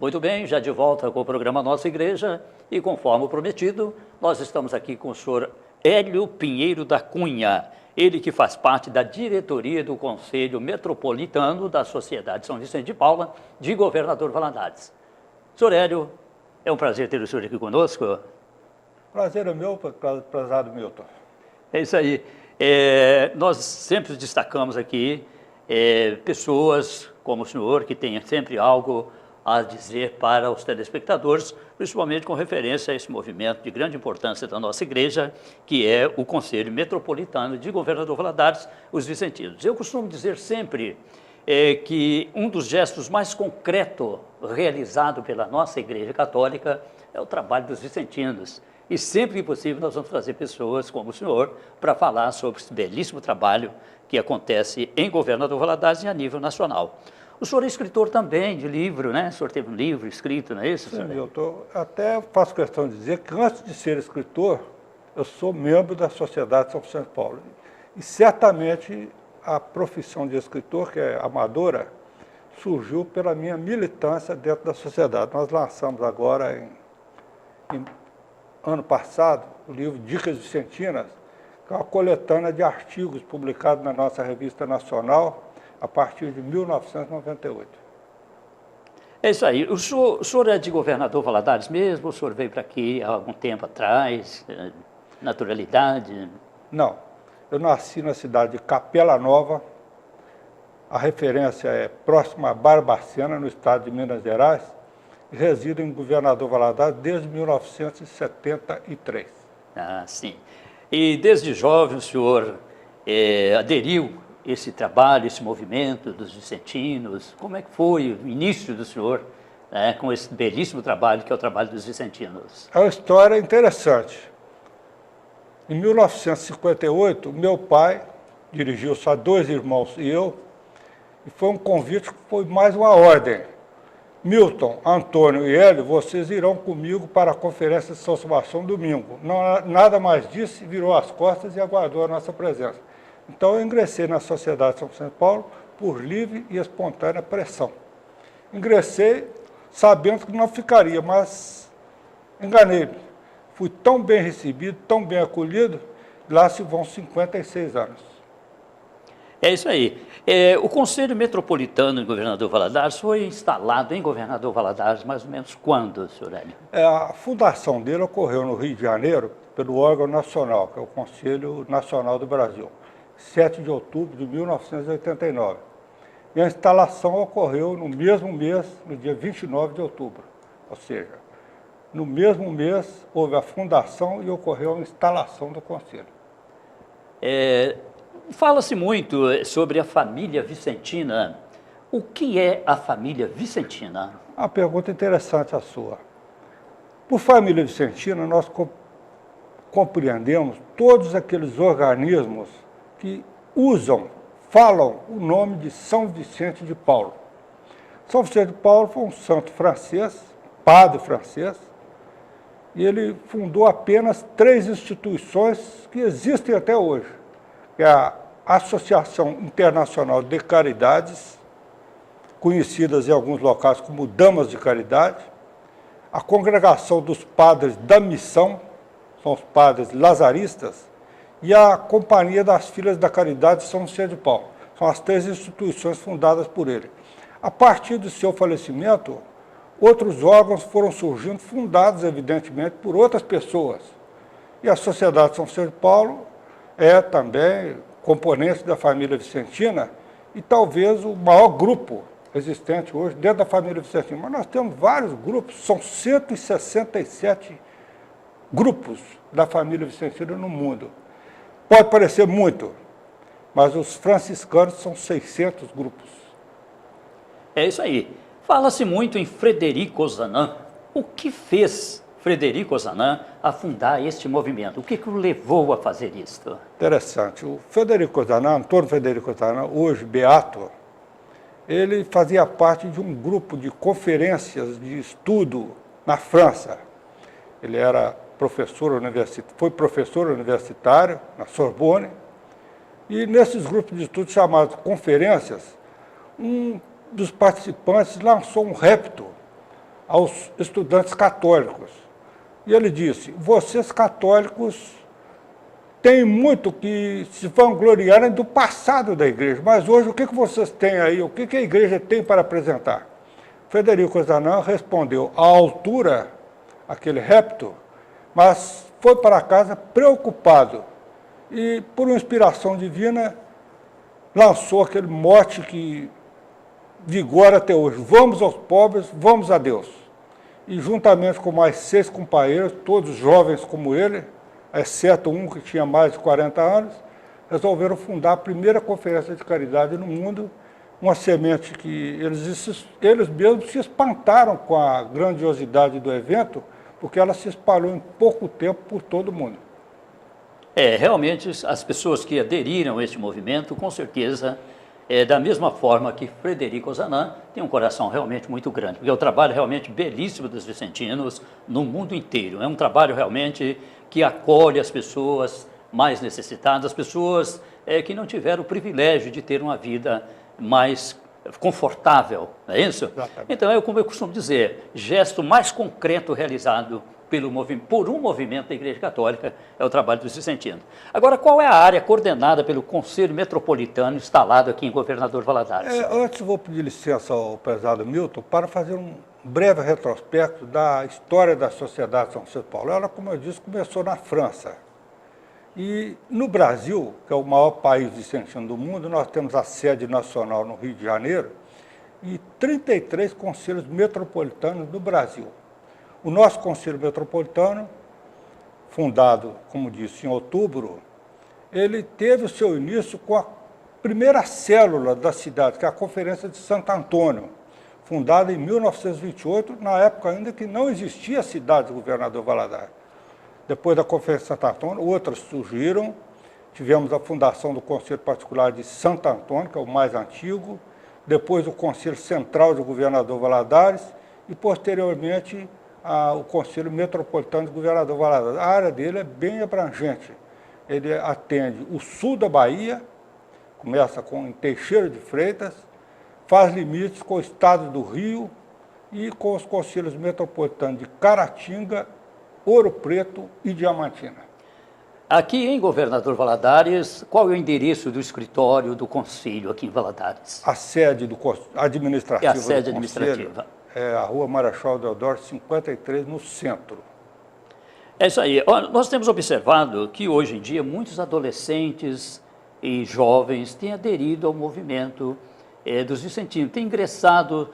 Muito bem, já de volta com o programa Nossa Igreja e conforme prometido, nós estamos aqui com o senhor Hélio Pinheiro da Cunha, ele que faz parte da diretoria do Conselho Metropolitano da Sociedade São Vicente de Paula, de Governador Valadares. Senhor Hélio, é um prazer ter o senhor aqui conosco. Prazer é meu, prezado Milton. É isso aí. Nós sempre destacamos aqui pessoas como o senhor, que tem sempre algo a dizer para os telespectadores, principalmente com referência a esse movimento de grande importância da nossa igreja, que é o Conselho Metropolitano de Governador Valadares, os Vicentinos. Eu costumo dizer sempre que um dos gestos mais concretos realizado pela nossa Igreja Católica é o trabalho dos vicentinos. E sempre que possível nós vamos trazer pessoas como o senhor para falar sobre esse belíssimo trabalho que acontece em Governador Valadares e a nível nacional. O senhor é escritor também de livro, né? O senhor teve um livro escrito, não é isso? Sim, Milton. Até faço questão de dizer que antes de ser escritor, eu sou membro da Sociedade São Vicente de Paula. E certamente a profissão de escritor, que é amadora, surgiu pela minha militância dentro da sociedade. Nós lançamos agora, ano passado, o livro Dicas Vicentinas, que é uma coletânea de artigos publicados na nossa revista nacional a partir de 1998. É isso aí. O senhor é de Governador Valadares mesmo? O senhor veio para aqui há algum tempo atrás? Naturalidade? Não. Eu nasci na cidade de Capela Nova. A referência é próxima a Barbacena, no estado de Minas Gerais. E resido em Governador Valadares desde 1973. Ah, sim. E desde jovem o senhor aderiu a esse trabalho, esse movimento dos vicentinos? Como é que foi o início do senhor com esse belíssimo trabalho que é o trabalho dos vicentinos? É uma história interessante. Em 1958, meu pai dirigiu só 2 irmãos e eu, e foi um convite que foi mais uma ordem. Milton, Antônio e Hélio, vocês irão comigo para a Conferência de São Sebastião domingo. Não, nada mais disse, virou as costas e aguardou a nossa presença. Então eu ingressei na Sociedade São Vicente de Paula por livre e espontânea pressão. Ingressei sabendo que não ficaria, mas enganei-me. Fui tão bem recebido, tão bem acolhido, lá se vão 56 anos. É isso aí. O Conselho Metropolitano de Governador Valadares foi instalado em Governador Valadares mais ou menos quando, senhor Hélio? A fundação dele ocorreu no Rio de Janeiro pelo órgão nacional, que é o Conselho Nacional do Brasil, 7 de outubro de 1989. E a instalação ocorreu no mesmo mês, no dia 29 de outubro. Ou seja, no mesmo mês houve a fundação e ocorreu a instalação do Conselho. Fala-se muito sobre a família vicentina. O que é a família vicentina? Uma pergunta interessante a sua. Por família vicentina, nós compreendemos todos aqueles organismos que falam o nome de São Vicente de Paulo. São Vicente de Paulo foi um santo francês, padre francês, e ele fundou apenas 3 instituições que existem até hoje, que é a Associação Internacional de Caridades, conhecidas em alguns locais como Damas de Caridade, a Congregação dos Padres da Missão, são os padres lazaristas, e a Companhia das Filhas da Caridade de São Vicente de Paulo. São as 3 instituições fundadas por ele. A partir do seu falecimento, outros órgãos foram surgindo, fundados, evidentemente, por outras pessoas. E a Sociedade São Vicente de Paulo é também componente da família vicentina e talvez o maior grupo existente hoje dentro da família vicentina. Mas nós temos vários grupos, são 167 grupos da família vicentina no mundo. Pode parecer muito, mas os franciscanos são 600 grupos. É isso aí. Fala-se muito em Frederico Ozanam. O que fez Frederico Ozanam a fundar este movimento? O que o levou a fazer isto? Interessante. O Frederico Ozanam, Antônio Frederico Ozanam, hoje beato, ele fazia parte de um grupo de conferências de estudo na França. Ele era foi professor universitário na Sorbonne, e nesses grupos de estudo chamados conferências, um dos participantes lançou um repto aos estudantes católicos. E ele disse: vocês católicos têm muito que se vangloriarem do passado da igreja, mas hoje o que vocês têm aí, o que a igreja tem para apresentar? Frederico Ozanam respondeu à altura aquele repto, mas foi para casa preocupado e, por uma inspiração divina, lançou aquele mote que vigora até hoje: vamos aos pobres, vamos a Deus. E juntamente com mais 6 companheiros, todos jovens como ele, exceto um que tinha mais de 40 anos, resolveram fundar a primeira conferência de caridade no mundo, uma semente que eles mesmos se espantaram com a grandiosidade do evento, porque ela se espalhou em pouco tempo por todo o mundo. Realmente, as pessoas que aderiram a este movimento, com certeza, da mesma forma que Frederico Ozanam, tem um coração realmente muito grande, porque é um trabalho realmente belíssimo dos vicentinos no mundo inteiro. É um trabalho realmente que acolhe as pessoas mais necessitadas, as pessoas que não tiveram o privilégio de ter uma vida mais confortável, não é isso? Exatamente. Então, como eu costumo dizer, gesto mais concreto realizado por um movimento da Igreja Católica é o trabalho dos vicentinos. Agora, qual é a área coordenada pelo Conselho Metropolitano instalado aqui em Governador Valadares? Antes, vou pedir licença ao prezado Milton para fazer um breve retrospecto da história da Sociedade São Vicente de Paulo. Ela, como eu disse, começou na França. E no Brasil, que é o maior país vicentino do mundo, nós temos a sede nacional no Rio de Janeiro e 33 conselhos metropolitanos no Brasil. O nosso Conselho Metropolitano, fundado, como disse, em outubro, ele teve o seu início com a primeira célula da cidade, que é a Conferência de Santo Antônio, fundada em 1928, na época ainda que não existia a cidade do Governador Valadares. Depois da Conferência de Santo Antônio, outras surgiram. Tivemos a fundação do Conselho Particular de Santo Antônio, que é o mais antigo, depois o Conselho Central do Governador Valadares e, posteriormente, o Conselho Metropolitano do Governador Valadares. A área dele é bem abrangente. Ele atende o sul da Bahia, começa em Teixeira de Freitas, faz limites com o estado do Rio e com os conselhos metropolitanos de Caratinga, Ouro Preto e Diamantina. Aqui em Governador Valadares, qual é o endereço do escritório do Conselho aqui em Valadares? A sede administrativa. É a sede administrativa. É a Rua Marechal Deodoro 53, no centro. É isso aí. Nós temos observado que hoje em dia muitos adolescentes e jovens têm aderido ao movimento dos vicentinos, têm ingressado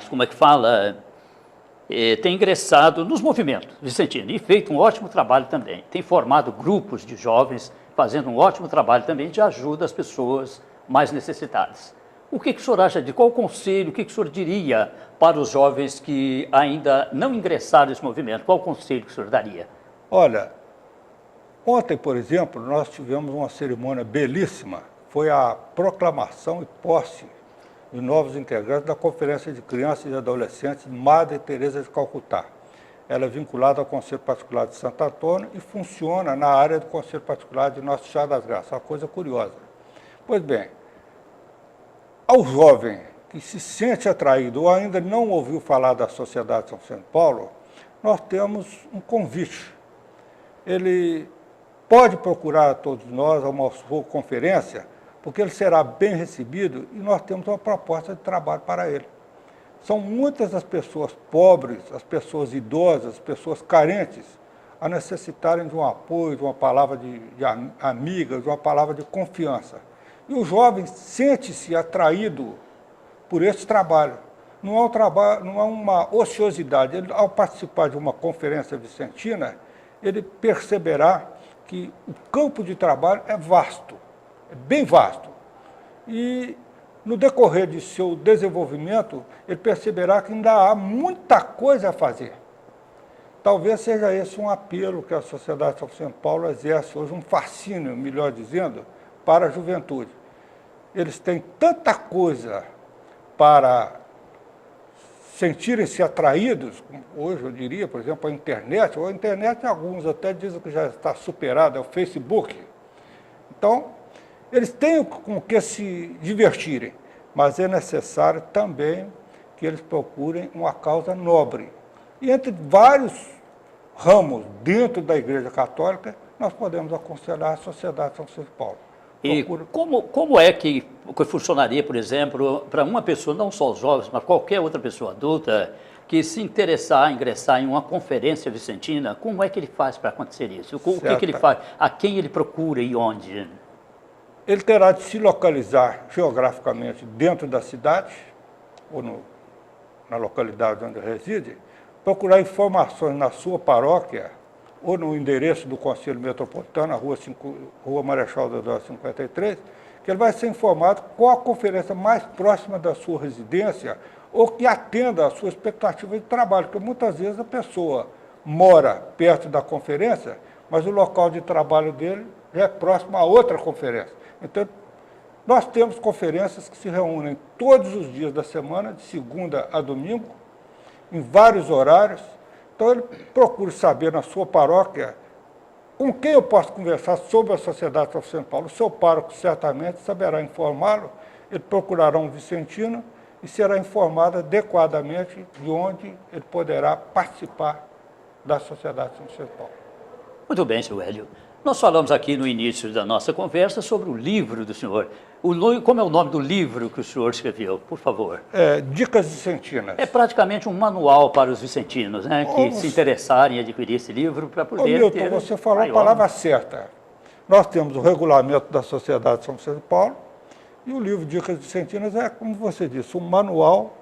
como é que fala? Tem ingressado nos movimentos vicentinos e feito um ótimo trabalho também. Tem formado grupos de jovens, fazendo um ótimo trabalho também de ajuda às pessoas mais necessitadas. O que o senhor acha de qual conselho, o que o senhor diria para os jovens que ainda não ingressaram nesse movimento? Qual conselho que o senhor daria? Olha, ontem, por exemplo, nós tivemos uma cerimônia belíssima. Foi a proclamação e posse de novos integrantes da Conferência de Crianças e Adolescentes Madre Teresa de Calcutá. Ela é vinculada ao Conselho Particular de Santo Antônio e funciona na área do Conselho Particular de Nossa Senhora das Graças. Uma coisa curiosa. Pois bem, ao jovem que se sente atraído ou ainda não ouviu falar da Sociedade São Vicente de Paulo, nós temos um convite. Ele pode procurar a todos nós a uma sua conferência, porque ele será bem recebido e nós temos uma proposta de trabalho para ele. São muitas as pessoas pobres, as pessoas idosas, as pessoas carentes, a necessitarem de um apoio, de uma palavra de amiga, de uma palavra de confiança. E o jovem sente-se atraído por esse trabalho. Não é um trabalho, não é uma ociosidade. Ele, ao participar de uma conferência vicentina, ele perceberá que o campo de trabalho é vasto, é bem vasto. E no decorrer de seu desenvolvimento, ele perceberá que ainda há muita coisa a fazer. Talvez seja esse um apelo que a Sociedade São Vicente de Paulo exerce hoje, um fascínio, melhor dizendo, para a juventude. Eles têm tanta coisa para sentirem-se atraídos, hoje eu diria, por exemplo, a internet, alguns até dizem que já está superada, é o Facebook. Então, eles têm com que se divertirem, mas é necessário também que eles procurem uma causa nobre. E entre vários ramos dentro da Igreja Católica, nós podemos aconselhar a Sociedade São Vicente de Paulo. E como é que funcionaria, por exemplo, para uma pessoa, não só os jovens, mas qualquer outra pessoa adulta, que se interessar, ingressar em uma conferência vicentina, como é que ele faz para acontecer isso? O que ele faz? A quem ele procura e onde? Ele terá de se localizar geograficamente dentro da cidade, ou na localidade onde reside, procurar informações na sua paróquia, ou no endereço do Conselho Metropolitano, Rua Marechal Deodoro 53, que ele vai ser informado qual a conferência mais próxima da sua residência ou que atenda à sua expectativa de trabalho, porque muitas vezes a pessoa mora perto da conferência, mas o local de trabalho dele já é próximo a outra conferência. Então, nós temos conferências que se reúnem todos os dias da semana, de segunda a domingo, em vários horários. Então, ele procura saber na sua paróquia com quem eu posso conversar sobre a Sociedade São Vicente de Paulo. O seu pároco certamente saberá informá-lo, ele procurará um vicentino e será informado adequadamente de onde ele poderá participar da Sociedade São Vicente de Paulo. Muito bem, senhor Hélio. Nós falamos aqui no início da nossa conversa sobre o livro do senhor. Como é o nome do livro que o senhor escreveu, por favor? Dicas Vicentinas. É praticamente um manual para os vicentinos, né, que se interessarem em adquirir esse livro para poder Milton, você falou a palavra certa. Nós temos o regulamento da Sociedade São Vicente de Paulo e o livro Dicas Vicentinas é, como você disse, um manual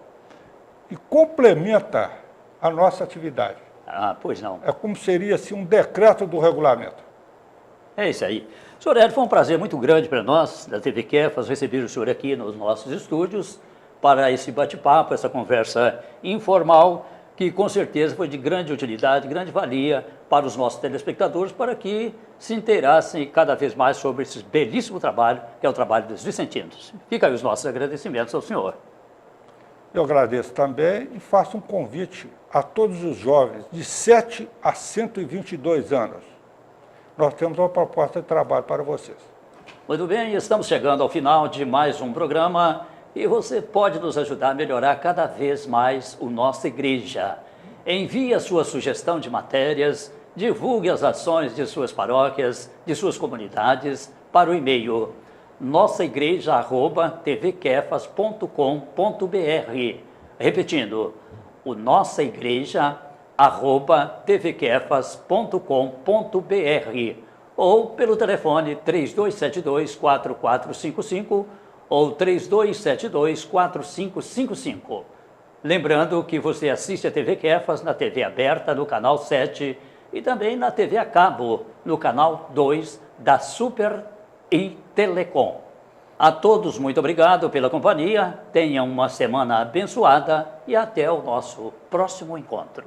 que complementa a nossa atividade. Ah, pois não. É como seria assim, um decreto do regulamento. É isso aí. Senhor Hélio, foi um prazer muito grande para nós, da TV Kefas, receber o senhor aqui nos nossos estúdios para esse bate-papo, essa conversa informal, que com certeza foi de grande utilidade, grande valia para os nossos telespectadores, para que se inteirassem cada vez mais sobre esse belíssimo trabalho, que é o trabalho dos vicentinos. Fica aí os nossos agradecimentos ao senhor. Eu agradeço também e faço um convite a todos os jovens de 7 a 122 anos. Nós temos uma proposta de trabalho para vocês. Muito bem, estamos chegando ao final de mais um programa e você pode nos ajudar a melhorar cada vez mais a nossa igreja. Envie a sua sugestão de matérias, divulgue as ações de suas paróquias, de suas comunidades para o e-mail nossaigreja@tvkefas.com.br. Repetindo, o nossaigreja@tvkefas.com.br ou pelo telefone 3272-4455 ou 3272-4555. Lembrando que você assiste a TV Kefas na TV aberta, no canal 7 e também na TV a cabo, no canal 2 da Super e Telecom. A todos, muito obrigado pela companhia, tenham uma semana abençoada e até o nosso próximo encontro.